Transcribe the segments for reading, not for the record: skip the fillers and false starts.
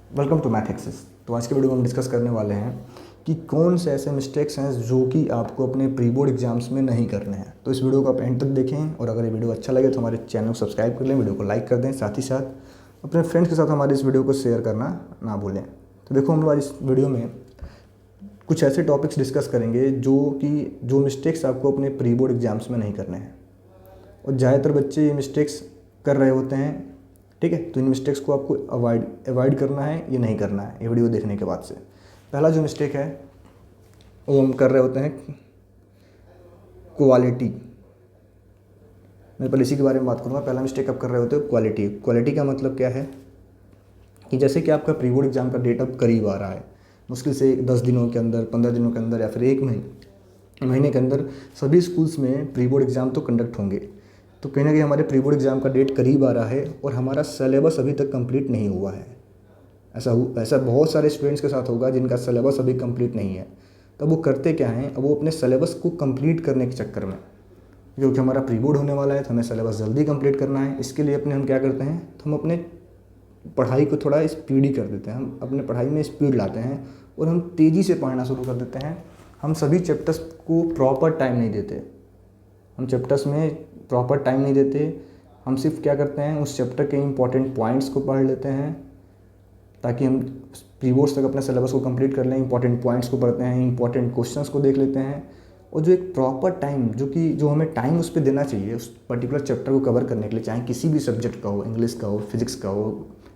Welcome to math access. तो आज के वीडियो में हम डिस्कस करने वाले हैं कि कौन से ऐसे मिस्टेक्स हैं जो कि आपको अपने प्री बोर्ड एग्जाम्स में नहीं करने हैं। तो इस वीडियो को आप एंड तक देखें और अगर ये वीडियो अच्छा लगे तो हमारे चैनल को सब्सक्राइब कर लें, वीडियो को लाइक कर दें, साथ ही साथ अपने फ्रेंड्स के साथ हमारे इस वीडियो को शेयर करना ना भूलें। तो देखो, हम लोग आज इस वीडियो में कुछ ऐसे टॉपिक्स डिस्कस करेंगे जो मिस्टेक्स आपको अपने प्री बोर्ड एग्जाम्स में नहीं करने हैं। और ज़्यादातर बच्चे ये मिस्टेक्स कर रहे होते हैं, ठीक है। तो इन मिस्टेक्स को आपको अवॉइड करना है, ये नहीं करना है ये वीडियो देखने के बाद से। पहला जो मिस्टेक है वो हम कर रहे होते हैं क्वालिटी। मैं पहले इसी के बारे में बात करूँगा। पहला मिस्टेक आप कर रहे होते हो क्वालिटी। क्वालिटी का मतलब क्या है कि जैसे कि आपका प्री बोर्ड एग्जाम का डेट अब करीब आ रहा है, मुश्किल से 10 दिनों के अंदर, 15 दिनों के अंदर या फिर एक महीने के अंदर सभी स्कूल्स में प्री बोर्ड एग्ज़ाम तो कंडक्ट होंगे। तो कहीं ना कहीं हमारे प्री बोर्ड एग्ज़ाम का डेट करीब आ रहा है और हमारा सिलेबस अभी तक कंप्लीट नहीं हुआ है। ऐसा बहुत सारे स्टूडेंट्स के साथ होगा जिनका सिलेबस अभी कंप्लीट नहीं है। तब वो करते क्या हैं, अब वो अपने सिलेबस को कंप्लीट करने के चक्कर में, क्योंकि हमारा प्री बोर्ड होने वाला है तो हमें सिलेबस जल्दी कंप्लीट करना है, इसके लिए हम क्या करते हैं, तो हम अपने पढ़ाई को थोड़ा स्पीडी कर देते हैं। हम अपने पढ़ाई में स्पीड लाते हैं और हम तेज़ी से पढ़ना शुरू कर देते हैं। हम सभी चैप्टर्स को प्रॉपर टाइम नहीं देते। हम चैप्टर्स में प्रॉपर टाइम नहीं देते। हम सिर्फ क्या करते हैं, उस चैप्टर के इंपॉर्टेंट पॉइंट्स को पढ़ लेते हैं ताकि हम प्री बोर्ड्स तक अपने सिलेबस को कंप्लीट कर लें। इंपॉर्टेंट पॉइंट्स को पढ़ते हैं, इंपॉर्टेंट क्वेश्चंस को देख लेते हैं। और जो एक प्रॉपर टाइम जो हमें टाइम उस पर देना चाहिए उस पर्टिकुलर चैप्टर को कवर करने के लिए, चाहे किसी भी सब्जेक्ट का हो, इंग्लिश का हो, फिजिक्स का हो,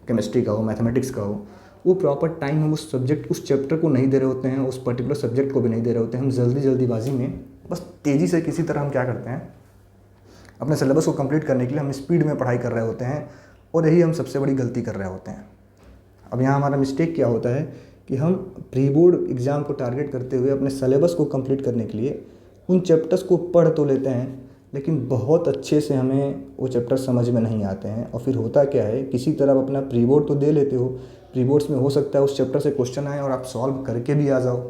केमिस्ट्री का हो, मैथमेटिक्स का हो, वो प्रॉपर टाइम हम उस चैप्टर को नहीं दे रहे होते हैं, उस पर्टिकुलर सब्जेक्ट को भी नहीं दे रहे होते हैं। हम जल्दीबाजी में बस तेज़ी से किसी तरह हम क्या करते हैं, अपने सिलेबस को कंप्लीट करने के लिए हम स्पीड में पढ़ाई कर रहे होते हैं और यही हम सबसे बड़ी गलती कर रहे होते हैं। अब यहाँ हमारा मिस्टेक क्या होता है कि हम प्री बोर्ड एग्ज़ाम को टारगेट करते हुए अपने सिलेबस को कंप्लीट करने के लिए उन चैप्टर्स को पढ़ तो लेते हैं, लेकिन बहुत अच्छे से हमें वो चैप्टर समझ में नहीं आते हैं। और फिर होता क्या है, किसी तरह आप अपना प्री बोर्ड तो दे लेते हो, प्री बोर्ड्स में हो सकता है उस चैप्टर से क्वेश्चन आए और आप सॉल्व करके भी आ जाओ,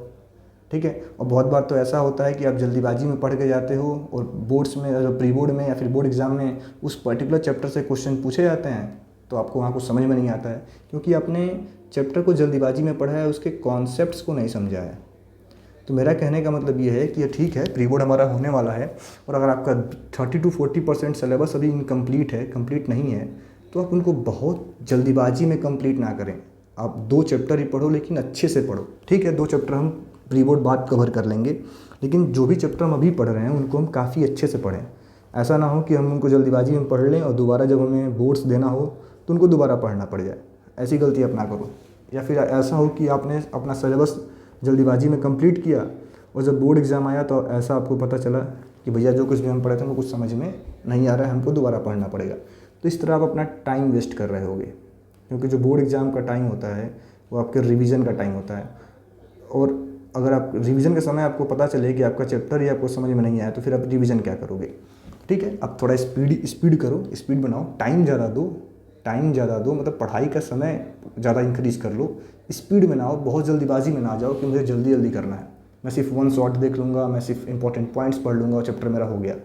ठीक है। और बहुत बार तो ऐसा होता है कि आप जल्दीबाजी में पढ़ के जाते हो और बोर्ड्स में, प्री बोर्ड में या फिर बोर्ड एग्ज़ाम में उस पर्टिकुलर चैप्टर से क्वेश्चन पूछे जाते हैं तो आपको वहाँ कुछ समझ में नहीं आता है, क्योंकि आपने चैप्टर को जल्दीबाजी में पढ़ा है, उसके कॉन्सेप्ट्स को नहीं समझा है। तो मेरा कहने का मतलब ये है कि ये ठीक है, प्री बोर्ड हमारा होने वाला है और अगर आपका 30 to 40% सिलेबस अभी इनकम्प्लीट है, कंप्लीट नहीं है, तो आप उनको बहुत जल्दीबाजी में कंप्लीट ना करें। आप 2 चैप्टर ही पढ़ो, लेकिन अच्छे से पढ़ो, ठीक है। 2 चैप्टर हम प्री बोर्ड बाद कवर कर लेंगे, लेकिन जो भी चैप्टर हम अभी पढ़ रहे हैं उनको हम काफ़ी अच्छे से पढ़ें। ऐसा ना हो कि हम उनको जल्दीबाजी में पढ़ लें और दोबारा जब हमें बोर्ड्स देना हो तो उनको दोबारा पढ़ना पड़ जाए। ऐसी गलती आप ना करो। या फिर ऐसा हो कि आपने अपना सिलेबस जल्दीबाजी में कंप्लीट किया और जब बोर्ड एग्ज़ाम आया तो ऐसा आपको पता चला कि भैया जो कुछ भी हम पढ़े थे वो कुछ समझ में नहीं आ रहा है, हमको दोबारा पढ़ना पड़ेगा। तो इस तरह आप अपना टाइम वेस्ट कर रहे होगे, क्योंकि जो बोर्ड एग्ज़ाम का टाइम होता है वो आपके रिवीजन का टाइम होता है। और अगर आप रिवीजन के समय आपको पता चले कि आपका चैप्टर ही आपको समझ में नहीं आया तो फिर आप रिवीजन क्या करोगे, ठीक है। अब थोड़ा स्पीड करो, स्पीड बनाओ, टाइम ज़्यादा दो, मतलब पढ़ाई का समय ज़्यादा इंक्रीज़ कर लो। स्पीड में ना आओ, बहुत जल्दीबाजी में ना आ जाओ कि मुझे जल्दी करना है, मैं सिर्फ 1 शॉट देख लूँगा, मैं सिर्फ इंपॉर्टेंट पॉइंट्स पढ़ लूँगा और चैप्टर मेरा हो गया।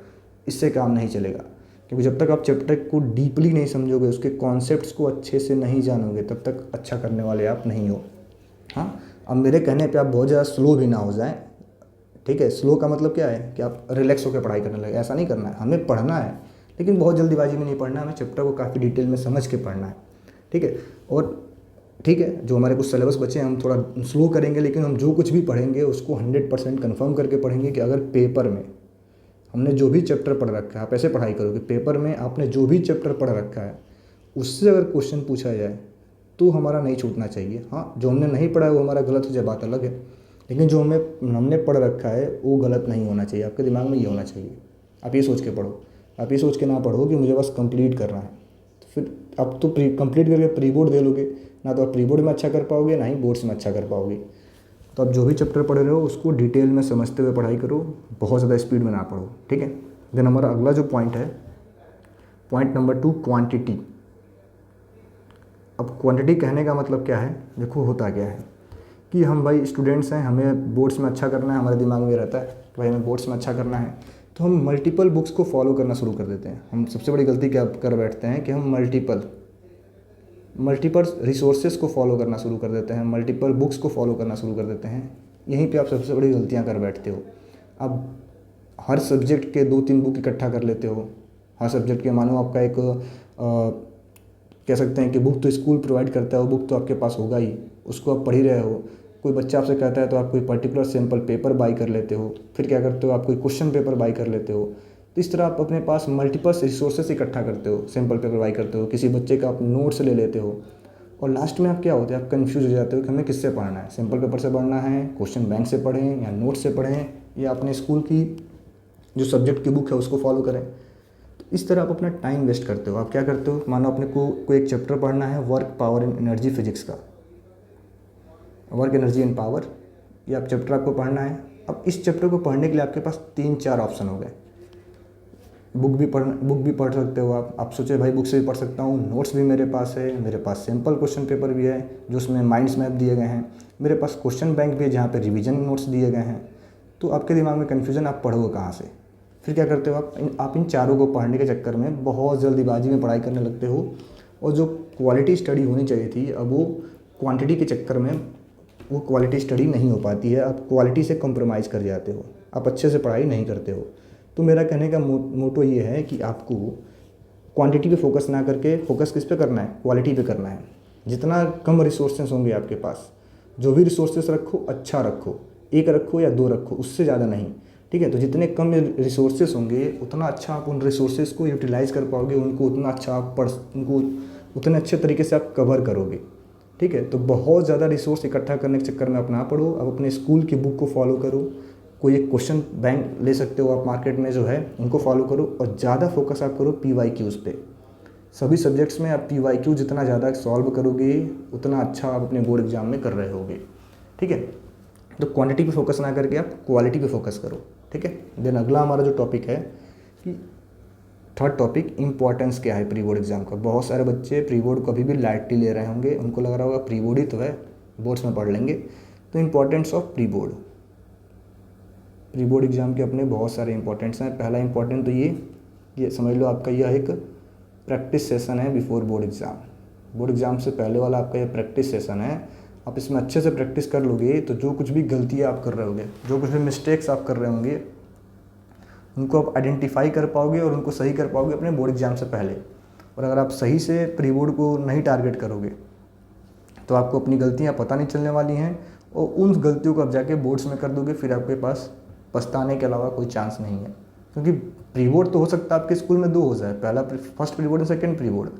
इससे काम नहीं चलेगा, क्योंकि जब तक आप चैप्टर को डीपली नहीं समझोगे, उसके कॉन्सेप्ट्स को अच्छे से नहीं जानोगे, तब तक अच्छा करने वाले आप नहीं हो। हाँ, अब मेरे कहने पे आप बहुत ज़्यादा स्लो भी ना हो जाएं, ठीक है। स्लो का मतलब क्या है कि आप रिलैक्स होकर पढ़ाई करने लगे, ऐसा नहीं करना है। हमें पढ़ना है, लेकिन बहुत जल्दीबाजी में नहीं पढ़ना है, हमें चैप्टर को काफ़ी डिटेल में समझ के पढ़ना है, ठीक है। और ठीक है, जो हमारे कुछ सिलेबस बचे हैं हम थोड़ा स्लो करेंगे, लेकिन हम जो कुछ भी पढ़ेंगे उसको 100% कन्फर्म करके पढ़ेंगे कि अगर पेपर में हमने जो भी चैप्टर पढ़ रखा है, आप ऐसे पढ़ाई करो कि पेपर में आपने जो भी चैप्टर पढ़ रखा है उससे अगर क्वेश्चन पूछा जाए तो हमारा नहीं छूटना चाहिए। हाँ, जो हमने नहीं पढ़ा है वो हमारा गलत हो जाए, बात अलग है, लेकिन जो हमने पढ़ रखा है वो गलत नहीं होना चाहिए। आपके दिमाग में ये होना चाहिए, आप ये सोच के पढ़ो। आप ये सोच के ना पढ़ो कि मुझे बस कंप्लीट करना है, तो फिर आप तो कंप्लीट करके प्री बोर्ड दे लोगे ना, तो आप प्री बोर्ड में अच्छा कर पाओगे ना ही बोर्ड्स में अच्छा कर पाओगे। तो आप जो भी चैप्टर पढ़ रहे हो उसको डिटेल में समझते हुए पढ़ाई करो, बहुत ज़्यादा स्पीड में ना पढ़ो, ठीक है। देन हमारा अगला जो पॉइंट है, पॉइंट नंबर 2, क्वांटिटी। अब क्वांटिटी कहने का मतलब क्या है, देखो होता क्या है कि हम भाई स्टूडेंट्स हैं, हमें बोर्ड्स में अच्छा करना है, हमारे दिमाग में रहता है कि भाई हमें बोर्ड्स में अच्छा करना है, तो हम मल्टीपल बुक्स को फॉलो करना शुरू कर देते हैं। हम सबसे बड़ी गलती क्या कर बैठते हैं कि हम मल्टीपल रिसोर्सेज को फॉलो करना शुरू कर देते हैं, मल्टीपल बुक्स को फॉलो करना शुरू कर देते हैं। यहीं पे आप सबसे बड़ी गलतियाँ कर बैठते हो। अब हर सब्जेक्ट के 2-3 बुक इकट्ठा कर लेते हो। हर सब्जेक्ट के मानो आपका एक कह सकते हैं कि बुक तो स्कूल प्रोवाइड करता है, वो बुक तो आपके पास होगा ही, उसको आप पढ़ ही रहे हो। कोई बच्चा आपसे कहता है तो आप कोई पर्टिकुलर सैम्पल पेपर बाई कर लेते हो, फिर क्या करते हो आप कोई क्वेश्चन पेपर बाई कर लेते हो। तो इस तरह आप अपने पास मल्टीपल रिसोर्सेस इकट्ठा करते हो, सैम्पल पेपर बाई करते हो, किसी बच्चे का आप नोट्स ले लेते हो, और लास्ट में आप क्या होते हैं, आप कन्फ्यूज हो जाते हो कि हमें किससे पढ़ना है, सैम्पल पेपर से पढ़ना है, क्वेश्चन बैंक से पढ़ें या नोट से पढ़ें, या अपने स्कूल की जो सब्जेक्ट की बुक है उसको फॉलो करें। तो इस तरह आप अपना टाइम वेस्ट करते हो। आप क्या करते हो, मानो अपने को कोई एक चैप्टर पढ़ना है, work power and energy physics का, वर्क एनर्जी एंड पावर, ये आप चैप्टर आपको पढ़ना है। अब इस चैप्टर को पढ़ने के लिए आपके पास 3-4 ऑप्शन हो गए। बुक भी पढ़ सकते हो आप सोचे भाई बुक से भी पढ़ सकता हूँ, नोट्स भी मेरे पास है, मेरे पास सैम्पल क्वेश्चन पेपर भी है जो उसमें माइंड्स मैप दिए गए हैं, मेरे पास क्वेश्चन बैंक भी है जहाँ पे रिवीजन नोट्स दिए गए हैं। तो आपके दिमाग में कन्फ्यूजन, आप पढ़ोगे कहाँ से। फिर क्या करते हो आप इन चारों को पढ़ने के चक्कर में बहुत जल्दीबाजी में पढ़ाई करने लगते हो, और जो क्वालिटी स्टडी होनी चाहिए थी अब वो क्वांटिटी के चक्कर में वो क्वालिटी स्टडी नहीं हो पाती है। आप क्वालिटी से कॉम्प्रोमाइज़ कर जाते हो, आप अच्छे से पढ़ाई नहीं करते हो। तो मेरा कहने का मोटो ये है कि आपको क्वांटिटी पे फोकस ना करके फोकस किस पे करना है, क्वालिटी पे करना है। जितना कम रिसोर्सेस होंगे आपके पास, जो भी रिसोर्सेस रखो अच्छा रखो, 1 रखो या 2 रखो, उससे ज़्यादा नहीं, ठीक है। तो जितने कम रिसोर्सेस होंगे उतना अच्छा आप उन रिसोर्सेस को यूटिलाइज़ कर पाओगे, उनको उतना अच्छा आप उनको उतने अच्छे तरीके से आप कवर करोगे, ठीक है। तो बहुत ज़्यादा रिसोर्स इकट्ठा करने के चक्कर में आप ना पढ़ो, अब अपने स्कूल की बुक को फॉलो करो। कोई एक क्वेश्चन बैंक ले सकते हो आप मार्केट में जो है, उनको फॉलो करो, और ज़्यादा फोकस आप करो PYQs पे। सभी सब्जेक्ट्स में आप PYQ जितना ज़्यादा सॉल्व करोगे उतना अच्छा आप अपने बोर्ड एग्जाम में कर रहे होगे, ठीक है। तो क्वांटिटी पे फोकस ना करके आप क्वालिटी पे फोकस करो, ठीक है। देन अगला हमारा जो टॉपिक है कि थर्ड टॉपिक, इंपॉर्टेंस क्या है प्री बोर्ड एग्जाम का। बहुत सारे बच्चे प्री बोर्ड को अभी भी लाइटली ले रहे होंगे, उनको लग रहा होगा प्री बोर्ड ही तो है, बोर्ड्स में पढ़ लेंगे। तो importance of pre board exam के अपने बहुत सारे इंपॉर्टेंट्स हैं। पहला इंपॉर्टेंट तो ये समझ लो आपका यह एक प्रैक्टिस सेशन है before board exam. Board exam से पहले वाला आपका ये प्रैक्टिस सेशन है। आप इसमें अच्छे से प्रैक्टिस कर लोगे तो जो कुछ भी गलतियाँ आप कर रहे होगे, जो कुछ भी मिस्टेक्स आप कर रहे होंगे, उनको आप आइडेंटिफाई कर पाओगे और उनको सही कर पाओगे अपने बोर्ड एग्ज़ाम से पहले। और अगर आप सही से प्री बोर्ड को नहीं टारगेट करोगे तो आपको अपनी गलतियाँ पता नहीं चलने वाली हैं, और उन गलतियों को आप जाके बोर्ड्स में कर दोगे, फिर आपके पास पछताने के अलावा कोई चांस नहीं है। क्योंकि प्री बोर्ड तो हो सकता है आपके स्कूल में 2 हो जाए, पहला फर्स्ट प्री बोर्ड और सेकंड प्री बोर्ड,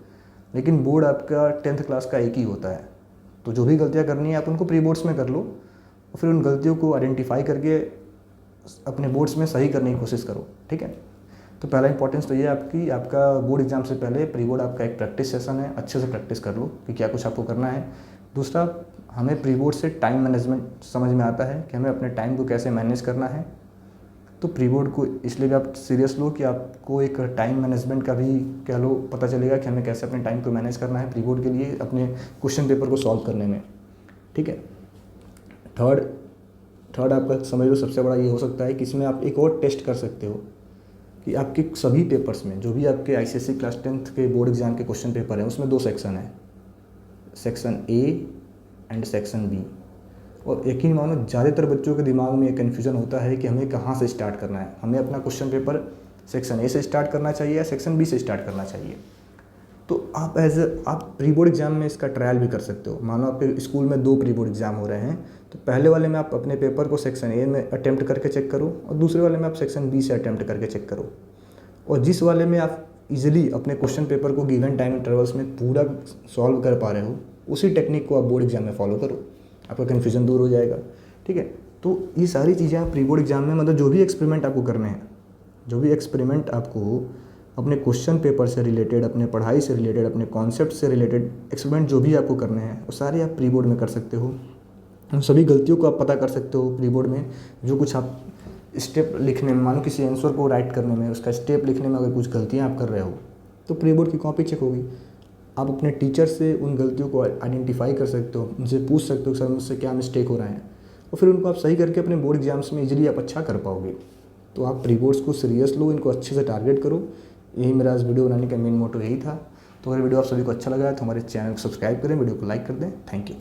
लेकिन बोर्ड आपका 10th क्लास का एक ही होता है। तो जो भी गलतियाँ करनी है आप उनको प्री बोर्ड्स में कर लो, और फिर उन गलतियों को आइडेंटिफाई करके अपने बोर्ड्स में सही करने की कोशिश करो, ठीक है। तो पहला इंपॉर्टेंस तो ये आपका बोर्ड एग्जाम से पहले प्री बोर्ड आपका एक प्रैक्टिस सेशन है, अच्छे से प्रैक्टिस कर लो कि क्या कुछ आपको करना है। दूसरा, हमें प्री बोर्ड से टाइम मैनेजमेंट समझ में आता है कि हमें अपने टाइम को कैसे मैनेज करना है। तो प्री बोर्ड को इसलिए भी आप सीरियस लो कि आपको एक टाइम मैनेजमेंट का भी कह लो पता चलेगा कि हमें कैसे अपने टाइम को मैनेज करना है प्री बोर्ड के लिए, अपने क्वेश्चन पेपर को सॉल्व करने में, ठीक है। थर्ड आपका समझ लो सबसे बड़ा ये हो सकता है कि इसमें आप एक और टेस्ट कर सकते हो कि आपके सभी पेपर्स में, जो भी आपके ICSE क्लास 10th के बोर्ड एग्जाम के क्वेश्चन पेपर हैं, उसमें 2 सेक्शन है, section A and section B। और यकीन मानो ज़्यादातर बच्चों के दिमाग में एक कन्फ्यूज़न होता है कि हमें कहाँ से स्टार्ट करना है, हमें अपना क्वेश्चन पेपर सेक्शन A से स्टार्ट करना चाहिए या सेक्शन B से स्टार्ट करना चाहिए। तो आप आप प्री बोर्ड एग्जाम में इसका ट्रायल भी कर सकते हो। मानो आपके स्कूल में 2 प्री बोर्ड एग्जाम हो रहे हैं, तो पहले वाले में आप अपने पेपर को सेक्शन A में अटैम्प्ट करके चेक करो, और दूसरे वाले में आप सेक्शन B से अटैम्प्ट करके चेक करो। और जिस वाले में आप इजीली अपने क्वेश्चन पेपर को गिवन टाइम इंटरवल्स में पूरा सॉल्व कर पा रहे हो, उसी टेक्निक को आप बोर्ड एग्जाम में फॉलो करो, आपका कन्फ्यूजन दूर हो जाएगा, ठीक है। तो ये सारी चीज़ें आप प्री बोर्ड एग्जाम में, मतलब जो भी एक्सपेरिमेंट आपको करने हैं, जो भी एक्सपेरिमेंट आपको अपने क्वेश्चन पेपर से रिलेटेड, अपने पढ़ाई से रिलेटेड, अपने कॉन्सेप्ट से रिलेटेड एक्सपेरिमेंट जो भी आपको करने हैं, वो सारे आप प्री बोर्ड में कर सकते हो। उन सभी गलतियों को आप पता कर सकते हो प्री बोर्ड में। जो कुछ आप स्टेप लिखने में, मानो किसी आंसर को राइट करने में, उसका स्टेप लिखने में अगर कुछ गलतियाँ आप कर रहे हो तो प्री बोर्ड की कॉपी चेक होगी। आप अपने टीचर से उन गलतियों को आइडेंटिफाई कर सकते हो, उनसे पूछ सकते हो सर मुझसे क्या मिस्टेक हो रहा है, और फिर उनको आप सही करके अपने बोर्ड एग्जाम्स में इजीली आप अच्छा कर पाओगे। तो आप प्री बोर्ड्स को सीरियस लो, इनको अच्छे से टारगेट करो। यही मेरा इस वीडियो बनाने का मेन मोटो यही था। तो अगर वीडियो आप सभी को अच्छा लगा है तो हमारे चैनल को सब्सक्राइब करें, वीडियो को लाइक कर दें। Thank you.